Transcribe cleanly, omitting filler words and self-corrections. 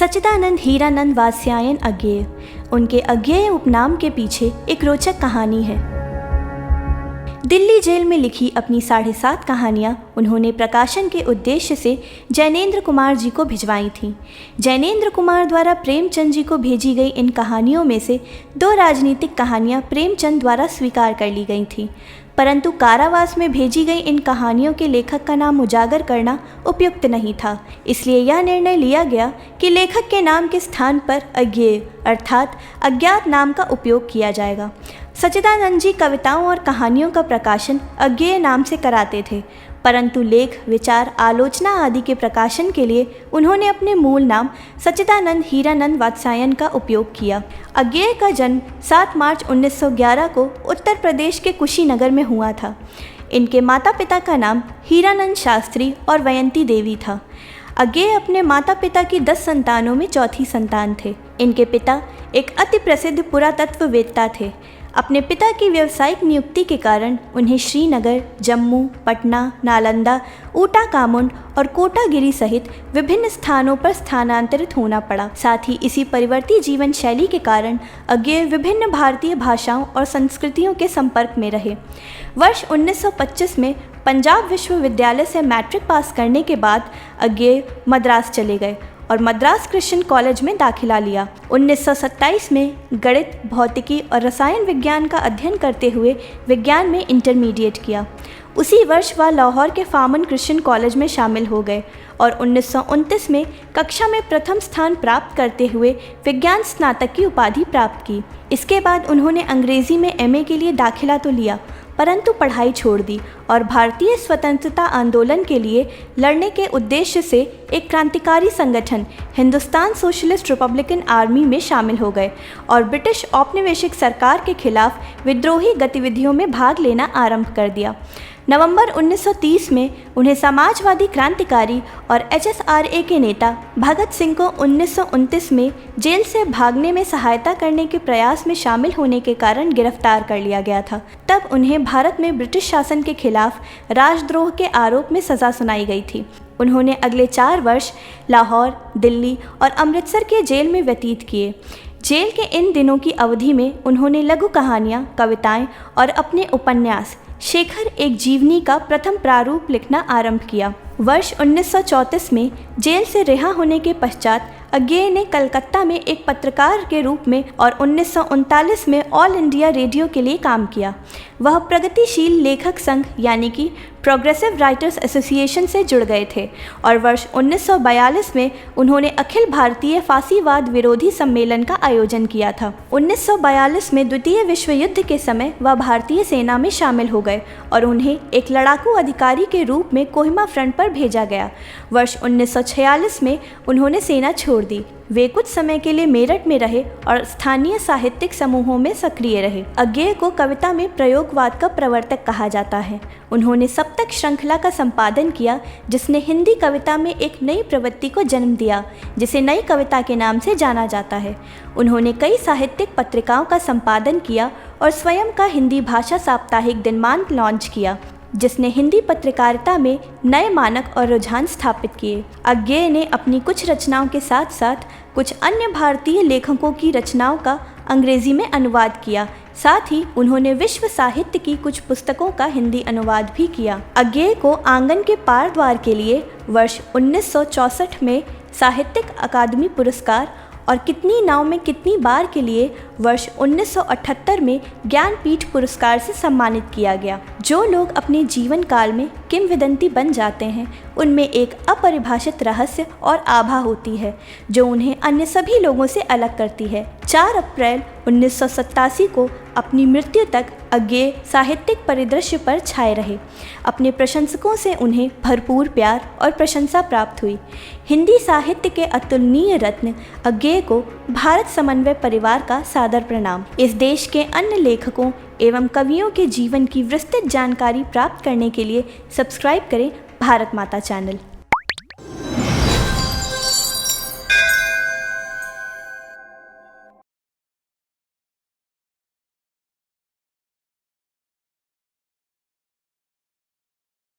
सच्चिदानंद हीरानंद वात्स्यायन अज्ञेय। उनके अज्ञेय उपनाम के पीछे एक रोचक कहानी है। दिल्ली जेल में लिखी अपनी 7.5 कहानियाँ उन्होंने प्रकाशन के उद्देश्य से जैनेंद्र कुमार जी को भिजवाई थीं। जैनेंद्र कुमार द्वारा प्रेमचंद जी को भेजी गई इन कहानियों में से 2 राजनीतिक कहानियाँ प्रेमचंद द्वारा स्वीकार कर ली गई थीं, परंतु कारावास में भेजी गई इन कहानियों के लेखक का नाम उजागर करना उपयुक्त नहीं था। इसलिए यह निर्णय लिया गया कि लेखक के नाम के स्थान पर अज्ञेय अर्थात अज्ञात नाम का उपयोग किया जाएगा। सच्चिदानंद जी कविताओं और कहानियों का प्रकाशन अज्ञेय नाम से कराते थे, परंतु लेख, विचार, आलोचना आदि के प्रकाशन के लिए उन्होंने अपने मूल नाम सच्चिदानंद हीरानंद वात्स्यायन का उपयोग किया। अज्ञेय का जन्म 7 मार्च 1911 को उत्तर प्रदेश के कुशीनगर में हुआ था। इनके माता पिता का नाम हीरानंद शास्त्री और वयंती देवी था। अज्ञेय अपने माता पिता की 10 संतानों में चौथी संतान थे। इनके पिता एक अति प्रसिद्ध पुरातत्ववेत्ता थे। अपने पिता की व्यावसायिक नियुक्ति के कारण उन्हें श्रीनगर, जम्मू, पटना, नालंदा, ऊटा कामुंड और कोटागिरी सहित विभिन्न स्थानों पर स्थानांतरित होना पड़ा। साथ ही इसी परिवर्ती जीवन शैली के कारण अज्ञेय विभिन्न भारतीय भाषाओं और संस्कृतियों के संपर्क में रहे। वर्ष 1925 में पंजाब विश्वविद्यालय से मैट्रिक पास करने के बाद अज्ञेय मद्रास चले गए और मद्रास क्रिश्चियन कॉलेज में दाखिला लिया। 1927 में गणित, भौतिकी और रसायन विज्ञान का अध्ययन करते हुए विज्ञान में इंटरमीडिएट किया। उसी वर्ष वह लाहौर के फार्मन क्रिश्चियन कॉलेज में शामिल हो गए और 1929 में कक्षा में प्रथम स्थान प्राप्त करते हुए विज्ञान स्नातक की उपाधि प्राप्त की। इसके बाद उन्होंने अंग्रेजी में एमए के लिए दाखिला तो लिया, परंतु पढ़ाई छोड़ दी और भारतीय स्वतंत्रता आंदोलन के लिए लड़ने के उद्देश्य से एक क्रांतिकारी संगठन हिंदुस्तान सोशलिस्ट रिपब्लिकन आर्मी में शामिल हो गए और ब्रिटिश औपनिवेशिक सरकार के खिलाफ विद्रोही गतिविधियों में भाग लेना आरंभ कर दिया। नवंबर 1930 में उन्हें समाजवादी क्रांतिकारी और HSRA के नेता भगत सिंह को 1929 में जेल से भागने में सहायता करने के प्रयास में शामिल होने के कारण गिरफ्तार कर लिया गया था। तब उन्हें भारत में ब्रिटिश शासन के खिलाफ राजद्रोह के आरोप में सज़ा सुनाई गई थी। उन्होंने अगले 4 वर्ष लाहौर, दिल्ली और अमृतसर के जेल में व्यतीत किए। जेल के इन दिनों की अवधि में उन्होंने लघु कहानियाँ, कविताएँ और अपने उपन्यास शेखर एक जीवनी का प्रथम प्रारूप लिखना आरंभ किया। वर्ष 1934 में जेल से रिहा होने के पश्चात अज्ञेय ने कलकत्ता में एक पत्रकार के रूप में और 1939 में ऑल इंडिया रेडियो के लिए काम किया। वह प्रगतिशील लेखक संघ यानी कि प्रोग्रेसिव राइटर्स एसोसिएशन से जुड़ गए थे और वर्ष 1942 में उन्होंने अखिल भारतीय फांसीवाद विरोधी सम्मेलन का आयोजन किया था। 1942 में द्वितीय विश्व युद्ध के समय वह भारतीय सेना में शामिल हो गए और उन्हें एक लड़ाकू अधिकारी के रूप में कोहिमा फ्रंट पर भेजा गया। वर्ष 1946 में उन्होंने सेना छोड़ दी। वे कुछ समय के लिए मेरठ में रहे और स्थानीय साहित्यिक समूहों में सक्रिय रहे। अज्ञेय को कविता में प्रयोगवाद का प्रवर्तक कहा जाता है। उन्होंने सप्तक श्रृंखला का संपादन किया, जिसने हिंदी कविता में एक नई प्रवृत्ति को जन्म दिया, जिसे नई कविता के नाम से जाना जाता है। उन्होंने कई साहित्यिक पत्रिकाओं का संपादन किया और स्वयं का हिंदी भाषा साप्ताहिक दिनमान लॉन्च किया, जिसने हिंदी पत्रकारिता में नए मानक और रुझान स्थापित किए। अज्ञेय ने अपनी कुछ रचनाओं के साथ साथ कुछ अन्य भारतीय लेखकों की रचनाओं का अंग्रेजी में अनुवाद किया। साथ ही उन्होंने विश्व साहित्य की कुछ पुस्तकों का हिंदी अनुवाद भी किया। अज्ञेय को आंगन के पार द्वार के लिए वर्ष 1964 में साहित्यिक अकादमी पुरस्कार और कितनी नाव में कितनी बार के लिए वर्ष 1978 में ज्ञानपीठ पुरस्कार से सम्मानित किया गया। जो लोग अपने जीवन काल में किंवदंती बन जाते हैं, उनमें एक अपरिभाषित रहस्य और आभा होती है जो उन्हें अन्य सभी लोगों से अलग करती है। 4 अप्रैल 1987 को अपनी मृत्यु तक अज्ञेय साहित्यिक परिदृश्य पर छाए रहे। अपने प्रशंसकों से उन्हें भरपूर प्यार और प्रशंसा प्राप्त हुई। हिंदी साहित्य के अतुलनीय रत्न अज्ञेय को भारत समन्वय परिवार का सादर प्रणाम। इस देश के अन्य लेखकों एवं कवियों के जीवन की विस्तृत जानकारी प्राप्त करने के लिए सब्सक्राइब करें भारत माता चैनल।